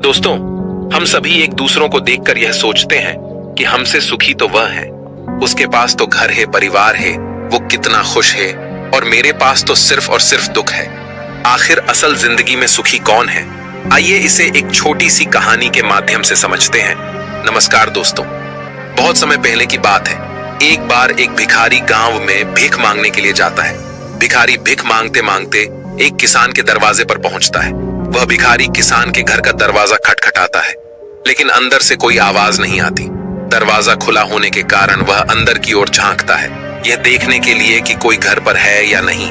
दोस्तों, हम सभी एक दूसरों को देखकर यह सोचते हैं कि हमसे सुखी तो वह है, उसके पास तो घर है, परिवार है, वो कितना खुश है, और मेरे पास तो सिर्फ और सिर्फ दुख है। आखिर असल जिंदगी में सुखी कौन है? आइए इसे एक छोटी सी कहानी के माध्यम से समझते हैं। नमस्कार दोस्तों, बहुत समय पहले की बात है। एक बार एक भिखारी गांव में भीख मांगने के लिए जाता है। भिखारी भीख मांगते मांगते एक किसान के दरवाजे पर पहुंचता है। वह भिखारी किसान के घर का दरवाजा खटखटाता है, लेकिन अंदर से कोई आवाज नहीं आती। दरवाजा खुला होने के कारण वह अंदर की ओर झांकता है, यह देखने के लिए कि कोई घर पर है या नहीं।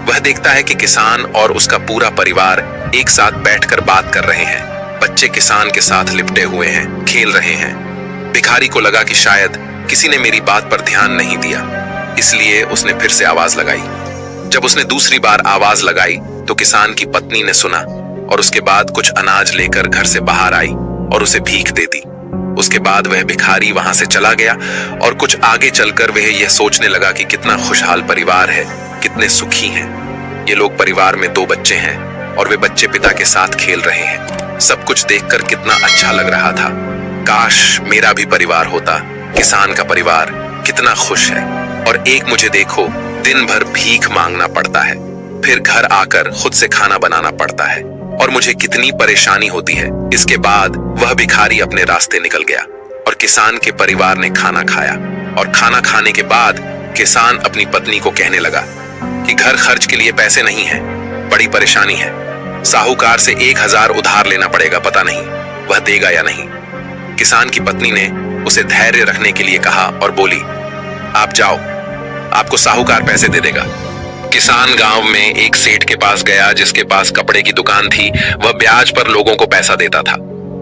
वह देखता है कि किसान और उसका पूरा परिवार एक साथ बैठकर बात कर रहे हैं। बच्चे किसान के साथ लिपटे हुए हैं, खेल रहे हैं। भिखारी को लगा कि शायद किसी ने मेरी बात पर ध्यान नहीं दिया, इसलिए उसने फिर से आवाज लगाई। जब उसने दूसरी बार आवाज लगाई तो किसान की पत्नी ने सुना और उसके बाद कुछ अनाज लेकर घर से बाहर आई और उसे भीख दे दी। उसके बाद वह भिखारी वहां से चला गया और कुछ आगे चलकर वह यह सोचने लगा कि कितना खुशहाल परिवार है, कितने सुखी हैं। ये लोग परिवार में 2 बच्चे हैं और वे बच्चे पिता के साथ खेल रहे हैं। सब कुछ देखकर कितना अच्छा लग रहा था। काश मेरा भी परिवार होता। किसान का परिवार कितना खुश है, और एक मुझे देखो, दिन भर भीख मांगना पड़ता है, फिर घर आकर खुद से खाना बनाना पड़ता है, और मुझे कितनी परेशानी होती है। इसके बाद वह भिखारी अपने रास्ते निकल गया और किसान के परिवार ने खाना खाया। और खाना खाने के बाद किसान अपनी पत्नी को कहने लगा कि घर खर्च के लिए पैसे नहीं है, बड़ी परेशानी है। साहूकार से 1000 उधार लेना पड़ेगा, पता नहीं वह देगा या नहीं। किसान की पत्नी ने उसे धैर्य रखने के लिए कहा और बोली, आप जाओ, आपको साहूकार पैसे दे देगा। किसान गांव में एक सेठ के पास गया जिसके पास कपड़े की दुकान थी। वह ब्याज पर लोगों को पैसा देता था।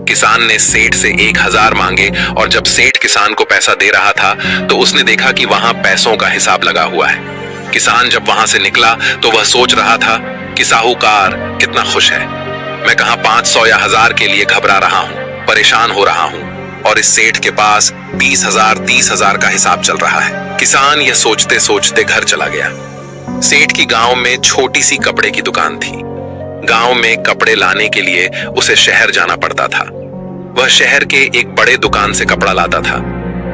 किसान ने सेठ से 1000 मांगे, और जब सेठ किसान को पैसा दे रहा था तो उसने देखा कि वहां पैसों का हिसाब लगा हुआ है। किसान जब वहां से निकला तो वह सोच रहा था कि साहूकार कितना खुश है। मैं कहां 500 या 1000 के लिए घबरा रहा हूं, परेशान हो रहा हूं, और इस सेठ के पास 20,000 30,000 का हिसाब चल रहा है। किसान यह सोचते सोचते घर चला गया। सेठ की गांव में छोटी सी कपड़े की दुकान थी। गांव में कपड़े लाने के लिए उसे शहर जाना पड़ता था। वह शहर के एक बड़े दुकान से कपड़ा लाता था।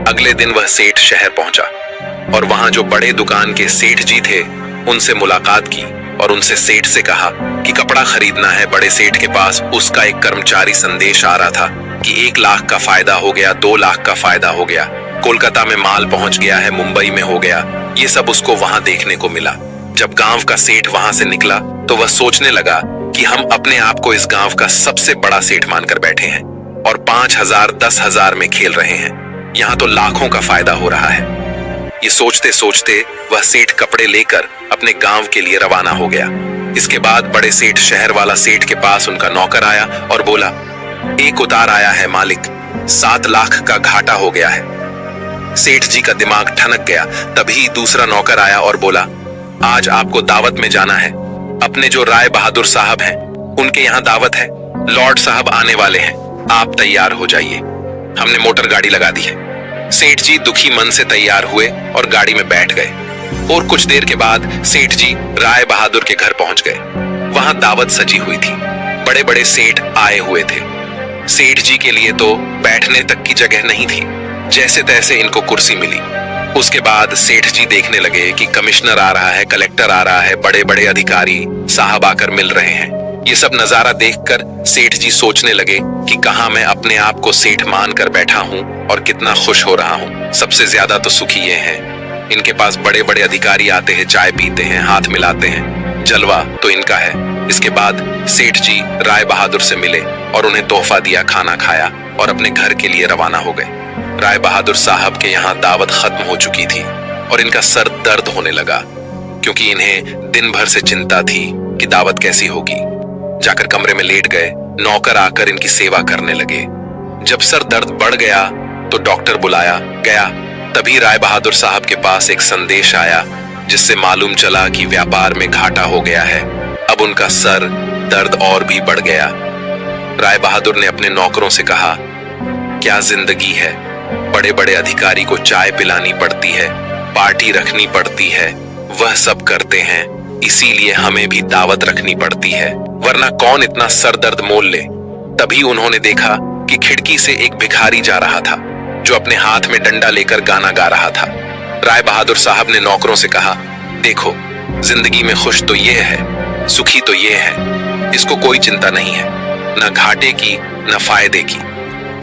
अगले दिन वह सेठ शहर पहुंचा और वहां जो बड़े दुकान के सेठ जी थे उनसे मुलाकात की और उनसे सेठ से कहा कि कपड़ा खरीदना है। बड़े सेठ के पास उसका एक कर्मचारी संदेश आ रहा था कि 1 लाख का फायदा हो गया, 2 लाख का फायदा हो गया, कोलकाता में माल पहुंच गया है, मुंबई में हो गया। ये सब उसको वहां देखने को मिला। जब गांव का सेठ वहां से निकला तो वह सोचने लगा कि हम अपने आप को इस गांव का सबसे बड़ा सेठ मानकर बैठे हैं और 5000 10,000 में खेल रहे हैं। यहाँ तो लाखों का फायदा हो रहा है। ये सोचते सोचते वह सेठ कपड़े लेकर अपने गांव के लिए रवाना हो गया। इसके बाद बड़े सेठ शहर वाला सेठ के पास उनका नौकर आया और बोला, एक उतार आया है मालिक, 7 लाख का घाटा हो गया है। सेठ जी का दिमाग ठनक गया। तभी दूसरा नौकर आया और बोला, आज आपको दावत में जाना है। अपने जो राय बहादुर साहब हैं उनके यहाँ दावत है। लॉर्ड साहब आने वाले हैं, आप तैयार हो जाइए। हमने मोटर गाड़ी लगा दी है। सेठ जी दुखी मन से तैयार हुए और गाड़ी में बैठ गए। और कुछ देर के बाद सेठ जी राय बहादुर के घर पहुंच गए। वहां दावत सजी हुई थी। बड़े बड़े सेठ आए हुए थे। सेठ जी के लिए तो बैठने तक की जगह नहीं थी। जैसे तैसे इनको कुर्सी मिली। उसके बाद सेठ जी देखने लगे कि कमिश्नर आ रहा है, कलेक्टर आ रहा है, बड़े बड़े अधिकारी साहब आकर मिल रहे हैं। ये सब नजारा देखकर सेठ जी सोचने लगे कि कहां मैं अपने आप को सेठ मानकर बैठा हूं और कितना खुश हो रहा हूं। सबसे ज्यादा तो सुखी ये हैं। इनके पास बड़े बड़े अधिकारी आते हैं, चाय पीते हैं, हाथ मिलाते हैं, जलवा तो इनका है। इसके बाद सेठ जी राय बहादुर से मिले और उन्हें तोहफा दिया, खाना खाया और अपने घर के लिए रवाना हो गए। राय बहादुर साहब के यहाँ दावत खत्म हो चुकी थी और इनका सर दर्द होने लगा, क्योंकि इन्हें दिन भर से चिंता थी कि दावत कैसी होगी। जाकर कमरे में लेट गए। नौकर आकर इनकी सेवा करने लगे। जब सर दर्द बढ़ गया तो डॉक्टर बुलाया गया। तभी राय बहादुर साहब के पास एक संदेश आया जिससे मालूम चला कि व्यापार में घाटा हो गया है। अब उनका सर दर्द और भी बढ़ गया। राय बहादुर ने अपने नौकरों से कहा, क्या जिंदगी है, बड़े बड़े अधिकारी को चाय पिलानी पड़ती है, पार्टी रखनी पड़ती है, वह सब करते हैं, इसीलिए हमें भी दावत रखनी पड़ती है, वरना कौन इतना सर दर्द मोल ले। तभी उन्होंने देखा कि खिड़की से एक भिखारी जा रहा था जो अपने हाथ में डंडा लेकर गाना गा रहा था। राय बहादुर साहब ने नौकरों से कहा, देखो, जिंदगी में खुश तो ये है, सुखी तो ये है, इसको कोई चिंता नहीं है, न घाटे की न फायदे की।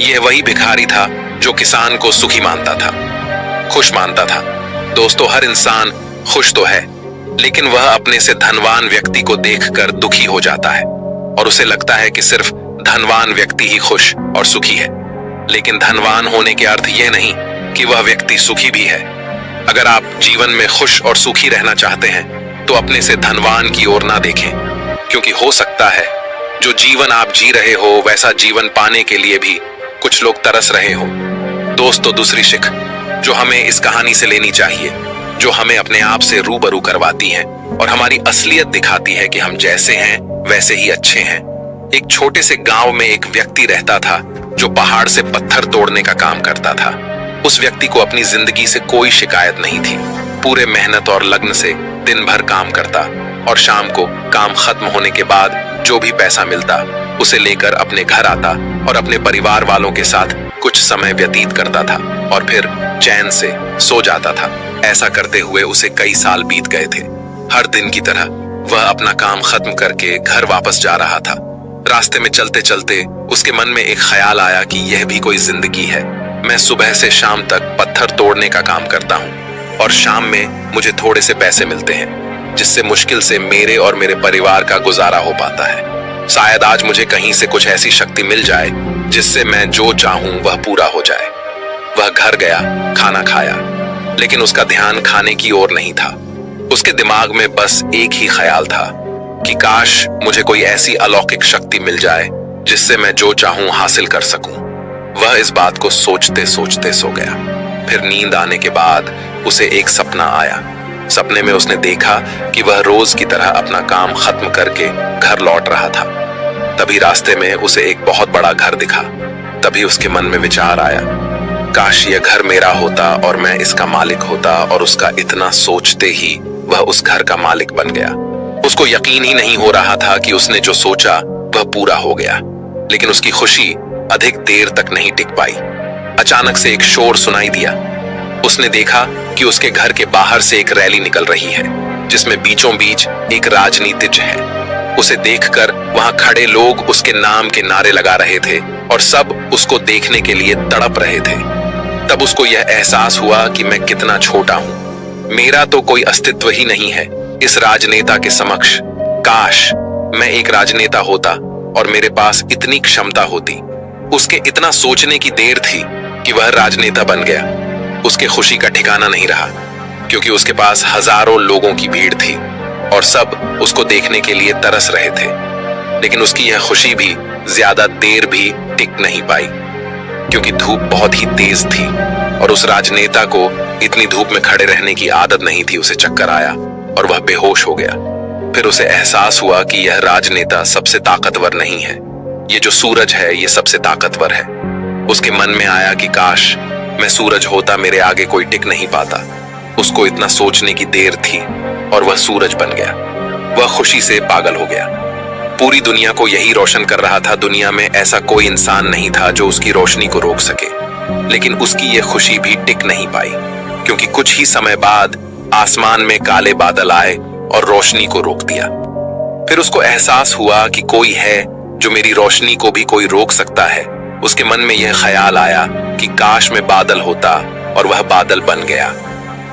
यह वही भिखारी था जो किसान को सुखी मानता था, खुश मानता था। दोस्तों, हर इंसान खुश तो है, लेकिन वह अपने से धनवान व्यक्ति को देखकर दुखी हो जाता है और उसे लगता है कि सिर्फ धनवान व्यक्ति ही खुश और सुखी है। लेकिन धनवान होने के अर्थ यह नहीं कि वह व्यक्ति सुखी भी है। अगर आप जीवन में खुश और सुखी रहना चाहते हैं तो अपने से धनवान की ओर ना देखें, क्योंकि हो सकता है जो जीवन आप जी रहे हो वैसा जीवन पाने के लिए भी कुछ लोग तरस रहे हो। दोस्तों, दूसरी शिख जो हमें इस कहानी से लेनी चाहिए, जो हमें अपने आप से रूबरू करवाती है और हमारी असलियत दिखाती है कि हम जैसे हैं वैसे ही अच्छे हैं। एक छोटे से गांव में एक व्यक्ति रहता था जो पहाड़ से पत्थर तोड़ने का काम करता था। उस व्यक्ति को अपनी जिंदगी से कोई शिकायत नहीं थी। पूरे मेहनत और लगन से दिन भर काम करता और शाम को काम खत्म होने के बाद जो भी पैसा मिलता उसे लेकर अपने घर आता और अपने परिवार वालों के साथ कुछ समय व्यतीत करता था और फिर चैन से सो जाता था। ऐसा करते हुए उसे कई साल बीत गए थे। हर दिन की तरह वह अपना काम खत्म करके घर वापस जा रहा था। रास्ते में चलते चलते उसके मन में एक ख्याल आया कि यह भी कोई जिंदगी है। मैं सुबह से शाम तक पत्थर तोड़ने का काम करता हूँ और शाम में मुझे थोड़े से पैसे मिलते हैं, जिससे मुश्किल से मेरे और मेरे परिवार का गुजारा हो पाता है। शायद आज मुझे कहीं से कुछ ऐसी शक्ति मिल जाए जिससे मैं जो चाहूं वह पूरा हो जाए। वह घर गया, खाना खाया, लेकिन उसका ध्यान खाने की ओर नहीं था। उसके दिमाग में बस एक ही ख्याल था कि काश मुझे कोई ऐसी अलौकिक शक्ति मिल जाए जिससे मैं जो चाहूं हासिल कर सकूं। वह इस बात को सोचते सोचते सो गया। फिर नींद आने के बाद उसे एक सपना आया। सपने में उसने देखा कि वह रोज की तरह अपना काम खत्म करके घर लौट रहा था। तभी रास्ते में उसे एक बहुत बड़ा घर दिखा। तभी उसके मन में विचार आया, काश यह घर मेरा होता और मैं इसका मालिक होता। और उसका इतना सोचते ही वह उस घर का मालिक बन गया। उसको यकीन ही नहीं हो रहा था कि उसने जो सोचा वह पूरा हो गया, लेकिन उसकी खुशी अधिक देर तक नहीं टिक पाई। अचानक से एक शोर सुनाई दिया। उसने देखा कि उसके घर के बाहर से एक रैली निकल रही है जिसमें बीचों बीच एक राजनीतिज्ञ है। उसे देखकर वहां खड़े लोग उसके नाम के नारे लगा रहे थे और सब उसको देखने के लिए तड़प रहे थे। तब उसको यह एहसास हुआ कि मैं कितना छोटा हूं, मेरा तो कोई अस्तित्व ही नहीं है इस राजनेता के समक्ष। काश मैं एक राजनेता होता और मेरे पास इतनी क्षमता होती। उसके इतना सोचने की देर थी कि वह राजनेता बन गया। उसके खुशी का ठिकाना नहीं रहा, क्योंकि उसके पास हजारों लोगों की भीड़ थी और सब उसको देखने के लिए तरस रहे थे। लेकिन उसकी यह खुशी भी ज्यादा देर भी टिक नहीं पाई, क्योंकि धूप बहुत ही तेज थी और उस राजनेता को इतनी धूप में खड़े रहने की आदत नहीं थी। उसे चक्कर आया और वह बेहोश हो गया। फिर उसे एहसास हुआ कि यह राजनेता सबसे ताकतवर नहीं है, ये जो सूरज है ये सबसे ताकतवर है। उसके मन में आया कि काश मैं सूरज होता, मेरे आगे कोई टिक नहीं पाता। उसको इतना सोचने की देर थी और वह सूरज बन गया। वह खुशी से पागल हो गया। पूरी दुनिया को यही रोशन कर रहा था। दुनिया में ऐसा कोई इंसान नहीं था जो उसकी रोशनी को रोक सके। लेकिन उसकी यह खुशी भी टिक नहीं पाई, क्योंकि कुछ ही समय बाद आसमान में काले बादल आए और रोशनी को रोक दिया। फिर उसको एहसास हुआ कि कोई है जो मेरी रोशनी को भी कोई रोक सकता है। उसके मन में यह ख्याल आया कि काश मैं बादल होता, और वह बादल बन गया।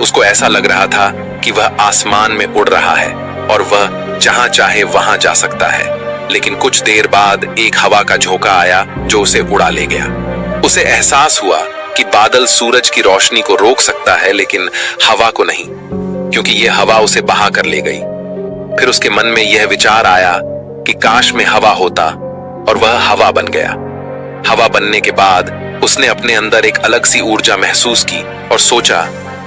उसको ऐसा लग रहा था कि वह आसमान में उड़ रहा है और वह जहां चाहे वहां जा सकता है। लेकिन कुछ देर बाद एक हवा का झोंका आया जो उसे उड़ा ले गया। उसे एहसास हुआ कि बादल सूरज की रोशनी को रोक सकता है, लेकिन हवा को नहीं, क्योंकि यह हवा उसे बहा कर ले गई। फिर उसके मन में यह विचार आया कि काश मैं हवा होता, और वह हवा बन गया। हवा बनने के बाद उसने अपने अंदर एक अलग सी ऊर्जा महसूस की और सोचा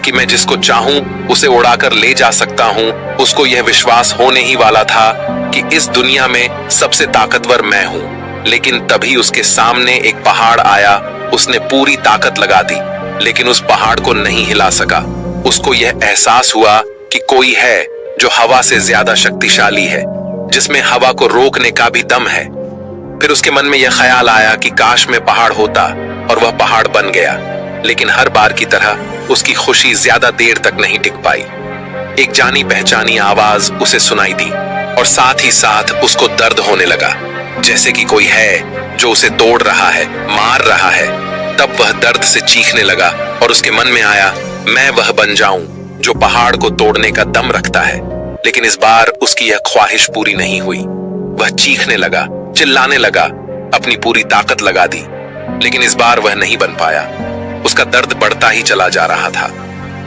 कि मैं जिसको चाहूं उसे उड़ाकर ले जा सकता हूं। उसको यह विश्वास होने ही वाला था कि इस दुनिया में सबसे ताकतवर मैं हूं। लेकिन तभी उसके सामने एक पहाड़ आया। उसने पूरी ताकत लगा दी, लेकिन उस पहाड़ को नहीं हिला सका। उसको यह एहसास हुआ कि कोई है जो हवा से ज्यादा शक्तिशाली है, जिसमें हवा को रोकने का भी दम है। फिर उसके मन में यह ख्याल आया कि काश में पहाड़ होता, और वह पहाड़ बन गया। लेकिन हर बार की तरह उसकी खुशी ज्यादा देर तक नहीं टिक पाई। एक जानी पहचानी आवाज उसे सुनाई दी और साथ ही साथ उसको दर्द होने लगा, जैसे कि कोई है जो उसे तोड़ रहा है, मार रहा है। तब वह दर्द से चीखने लगा और उसके मन में आया, मैं वह बन जाऊं जो पहाड़ को तोड़ने का दम रखता है। लेकिन इस बार उसकी यह ख्वाहिश पूरी नहीं हुई। वह चीखने लगा, चिल्लाने लगा, अपनी पूरी ताकत लगा दी, लेकिन इस बार वह नहीं बन पाया। उसका दर्द बढ़ता ही चला जा रहा था।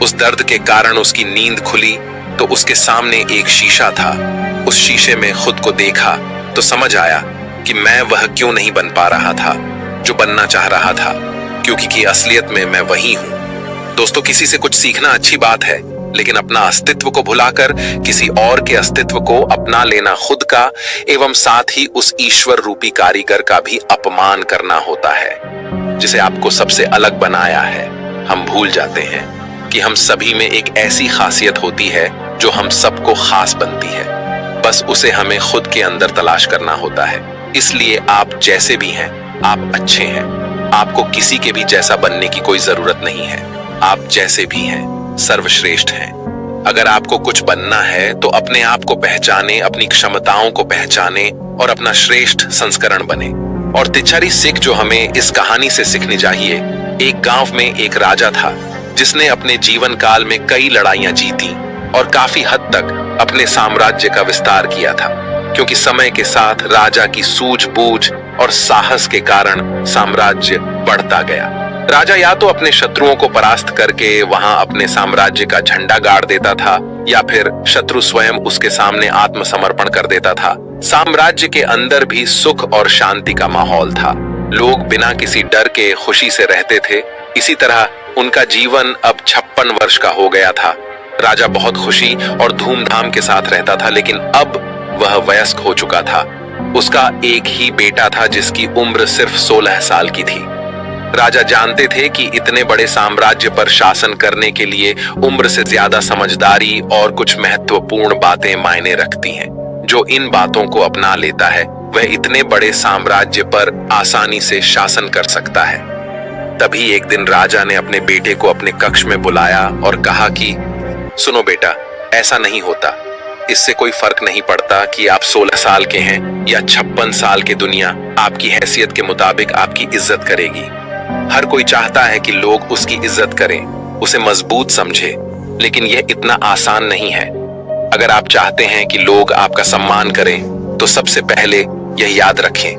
उस दर्द के कारण उसकी नींद खुली तो उसके सामने एक शीशा था। उस शीशे में खुद को देखा तो समझ आया कि मैं वह क्यों नहीं बन पा रहा था जो बनना चाह रहा था, क्योंकि असलियत में मैं वही हूं। दोस्तों, किसी से कुछ सीखना अच्छी बात है, लेकिन अपना अस्तित्व को भुलाकर किसी और के अस्तित्व को अपना लेना खुद का एवं साथ ही उस ईश्वर रूपी कारीगर का भी अपमान करना होता है जिसे आपको सबसे अलग बनाया है। हम भूल जाते हैं कि हम सभी में एक ऐसी खासियत होती है जो हम सबको खास बनती है। बस उसे हमें खुद के अंदर तलाश करना होता है। इसलिए आप जैसे भी हैं, आप अच्छे हैं। आपको किसी के भी जैसा बनने की कोई जरूरत नहीं है। आप जैसे भी हैं, सर्वश्रेष्ठ हैं। अगर आपको कुछ बनना है तो अपने आप को पहचाने, अपनी क्षमताओं को पहचाने और अपना श्रेष्ठ संस्करण बने। और तिच्छारी सीख जो हमें इस कहानी से सीखनी चाहिए, एक गांव में एक राजा था जिसने अपने जीवन काल में कई लड़ाइयां जीती और काफी हद तक अपने साम्राज्य का विस्तार किया था, क्योंकि समय के साथ राजा की सूझबूझ और साहस के कारण साम्राज्य बढ़ता गया। राजा या तो अपने शत्रुओं को परास्त करके वहां अपने साम्राज्य का झंडा गाड़ देता था, या फिर शत्रु स्वयं उसके सामने आत्मसमर्पण कर देता था। साम्राज्य के अंदर भी सुख और शांति का माहौल था। लोग बिना किसी डर के खुशी से रहते थे। इसी तरह उनका जीवन अब 56 वर्ष का हो गया था। राजा बहुत खुशी और धूमधाम के साथ रहता था, लेकिन अब वह वयस्क हो चुका था। उसका एक ही बेटा था जिसकी उम्र सिर्फ 16 साल की थी। राजा जानते थे कि इतने बड़े साम्राज्य पर शासन करने के लिए उम्र से ज्यादा समझदारी और कुछ महत्वपूर्ण बातें मायने रखती हैं। जो इन बातों को अपना लेता है वह इतने बड़े साम्राज्य पर आसानी से शासन कर सकता है। तभी एक दिन राजा ने अपने बेटे को अपने कक्ष में बुलाया और कहा कि सुनो बेटा, ऐसा नहीं होता। इससे कोई फर्क नहीं पड़ता कि आप 16 साल के हैं या 56 साल के। दुनिया आपकी हैसियत के मुताबिक आपकी इज्जत करेगी। हर कोई चाहता है कि लोग उसकी इज्जत करें, उसे मजबूत समझे, लेकिन यह इतना आसान नहीं है। अगर आप चाहते हैं कि लोग आपका सम्मान करें तो सबसे पहले यह याद रखें,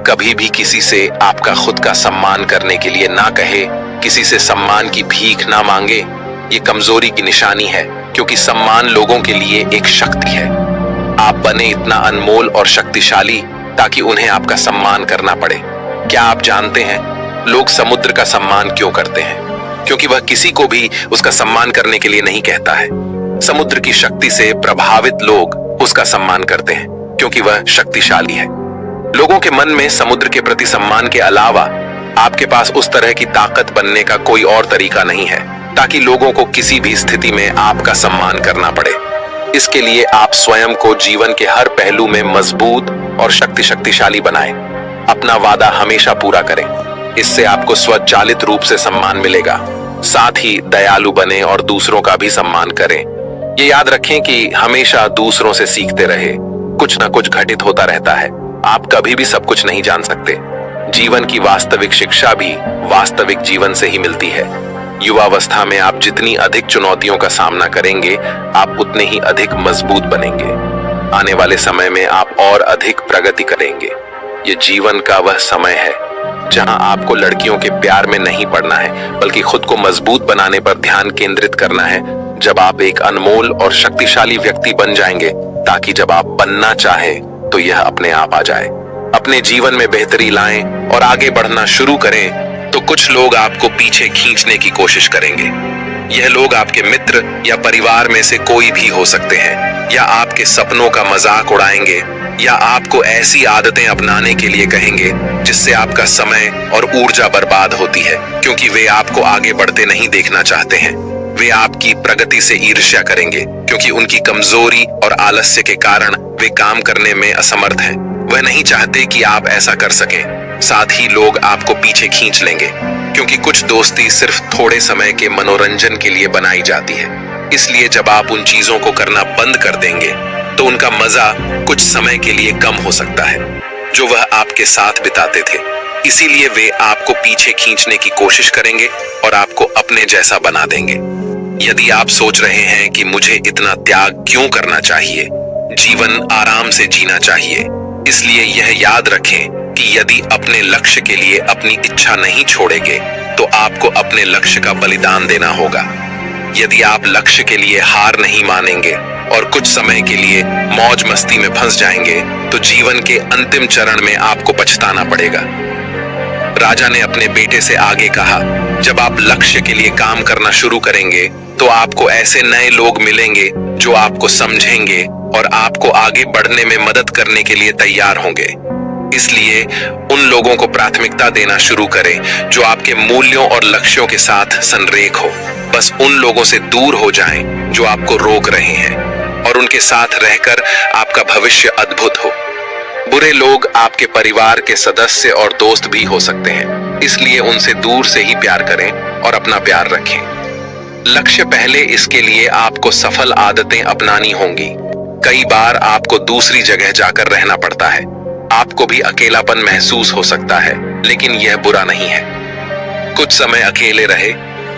कभी भी किसी से आपका खुद का सम्मान करने के लिए ना कहे, किसी से सम्मान की भीख ना मांगे। ये कमजोरी की निशानी है, क्योंकि सम्मान लोगों के लिए एक शक्ति है। आप बने इतना अनमोल और शक्तिशाली ताकि उन्हें आपका सम्मान करना पड़े। क्या आप जानते हैं लोग समुद्र का सम्मान क्यों करते हैं? क्योंकि वह किसी को भी उसका सम्मान करने के लिए नहीं कहता है। समुद्र की शक्ति से प्रभावित लोग उसका सम्मान करते हैं, क्योंकि वह शक्तिशाली है। लोगों के मन में समुद्र के प्रति सम्मान के अलावा आपके पास उस तरह की ताकत बनने का कोई और तरीका नहीं है ताकि लोगों को किसी भी स्थिति में आपका सम्मान करना पड़े। इसके लिए आप स्वयं को जीवन के हर पहलू में मजबूत और शक्तिशाली बनाएं। अपना वादा हमेशा पूरा करें, इससे आपको स्वचालित रूप से सम्मान मिलेगा। साथ ही दयालु बने और दूसरों का भी सम्मान करें। ये याद रखें कि हमेशा दूसरों से सीखते रहे। कुछ ना कुछ घटित होता रहता है। आप कभी भी सब कुछ नहीं जान सकते। जीवन की वास्तविक शिक्षा भी वास्तविक जीवन से ही मिलती है। युवावस्था में आप जितनी अधिक चुनौतियों का सामना करेंगे, आप उतने ही अधिक मजबूत बनेंगे। आने वाले समय में आप और अधिक प्रगति करेंगे। ये जीवन का वह समय है जहां आपको लड़कियों के प्यार में नहीं पड़ना है, बल्कि खुद को मजबूत बनाने पर ध्यान केंद्रित करना है। जब आप एक अनमोल और शक्तिशाली व्यक्ति बन जाएंगे, ताकि जब आप बनना चाहें तो यह अपने आप आ जाए। अपने जीवन में बेहतरी लाएं और आगे बढ़ना शुरू करें तो कुछ लोग आपको पीछे खींचने की कोशिश करेंगे। यह लोग आपके मित्र या परिवार में से कोई भी हो सकते हैं, या आपके सपनों का मजाक उड़ाएंगे, या आपको ऐसी आदतें अपनाने के लिए कहेंगे जिससे आपका समय और ऊर्जा बर्बाद होती है, क्योंकि वे आपको आगे बढ़ते नहीं देखना चाहते हैं। वे आपकी प्रगति से ईर्ष्या करेंगे, क्योंकि उनकी कमजोरी और आलस्य के कारण वे काम करने में असमर्थ हैं। वह नहीं चाहते कि आप ऐसा कर सकें। साथ ही लोग आपको पीछे खींच लेंगे, क्योंकि कुछ दोस्ती सिर्फ थोड़े समय के मनोरंजन के लिए बनाई जाती है। इसलिए जब आप उन चीजों को करना बंद कर देंगे तो उनका मजा कुछ समय के लिए कम हो सकता है जो वह आपके साथ बिताते थे। इसीलिए वे आपको पीछे खींचने की कोशिश करेंगे और आपको अपने जैसा बना देंगे। यदि आप सोच रहे हैं कि मुझे इतना त्याग क्यों करना चाहिए, जीवन आराम से जीना चाहिए, इसलिए यह याद रखें कि यदि अपने लक्ष्य के लिए अपनी इच्छा नहीं छोड़ेंगे तो आपको अपने लक्ष्य का बलिदान देना होगा। यदि आप लक्ष्य के लिए हार नहीं मानेंगे और कुछ समय के लिए मौज मस्ती में फंस जाएंगे तो जीवन के अंतिम चरण में आपको पछताना पड़ेगा। राजा ने अपने बेटे से आगे कहा, जब आप लक्ष्य के लिए काम करना शुरू करेंगे तो आपको ऐसे नए लोग मिलेंगे जो आपको समझेंगे और आपको आगे बढ़ने में मदद करने के लिए तैयार होंगे। इसलिए उन लोगों को प्राथमिकता देना शुरू करें जो आपके मूल्यों और लक्ष्यों के साथ संरेख हो। बस उन लोगों से दूर हो जाएं जो आपको रोक रहे हैं और उनके साथ रहकर आपका भविष्य अद्भुत हो। बुरे लोग आपके परिवार के सदस्य और दोस्त भी हो सकते हैं, इसलिए उनसे दूर से ही प्यार करें और अपना प्यार रखें। लक्ष्य पहले, इसके लिए आपको सफल आदतें अपनानी होंगी। कई बार आपको दूसरी जगह जाकर रहना पड़ता है। आपको भी अकेलापन महसूस हो सकता है, लेकिन यह बुरा नहीं है। कुछ समय अकेले रहे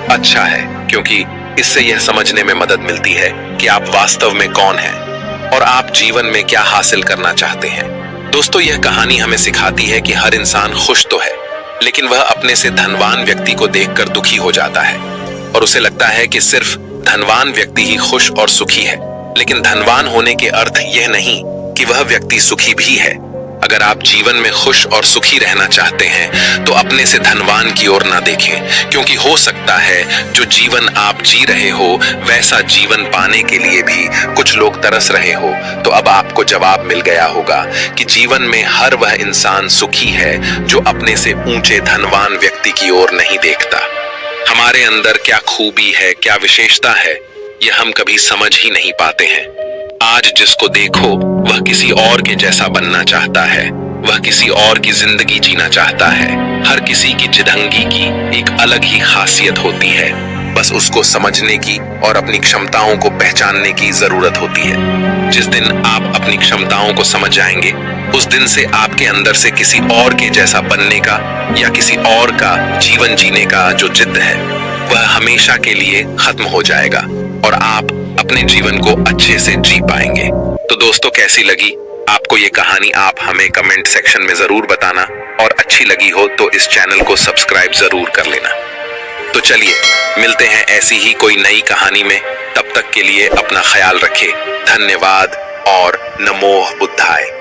अच्छा है, क्योंकि इससे यह समझने में मदद मिलती है कि आप वास्तव में कौन हैं और आप जीवन में क्या हासिल करना चाहते हैं। दोस्तों, यह कहानी हमें सिखाती है कि हर इंसान खुश तो है, लेकिन वह अपने से धनवान व्यक्ति को देखकर दुखी हो जाता है और उसे लगता है कि सिर्फ धनवान व्यक्ति ही खुश और सुखी है। लेकिन धनवान होने के अर्थ यह नहीं कि वह व्यक्ति सुखी भी है। अगर आप जीवन में खुश और सुखी रहना चाहते हैं तो अपने से धनवान की ओर ना देखें, क्योंकि हो सकता है जो जीवन आप जी रहे हो वैसा जीवन पाने के लिए भी कुछ लोग तरस रहे हो। तो अब आपको जवाब मिल गया होगा कि जीवन में हर वह इंसान सुखी है जो अपने से ऊंचे धनवान व्यक्ति की ओर नहीं देखता। हमारे अंदर क्या खूबी है, क्या विशेषता है, यह हम कभी समझ ही नहीं पाते हैं। आज जिसको देखो वह किसी और के जैसा बनना चाहता है, वह किसी और की जिंदगी जीना चाहता है। हर किसी की जिदंगी की एक अलग ही खासियत होती है, बस उसको समझने की और अपनी क्षमताओं को पहचानने की जरूरत होती है। जिस दिन आप अपनी क्षमताओं को समझ जाएंगे, उस दिन से आपके अंदर से किसी और के जैसा बनने का या किसी और का जीवन जीने का जो जिद है वह हमेशा के लिए खत्म हो जाएगा और आप अपने जीवन को अच्छे से जी पाएंगे। तो दोस्तों, कैसी लगी आपको ये कहानी, आप हमें कमेंट सेक्शन में जरूर बताना, और अच्छी लगी हो तो इस चैनल को सब्सक्राइब जरूर कर लेना। तो चलिए मिलते हैं ऐसी ही कोई नई कहानी में। तब तक के लिए अपना ख्याल रखें। धन्यवाद और नमो बुद्धाय।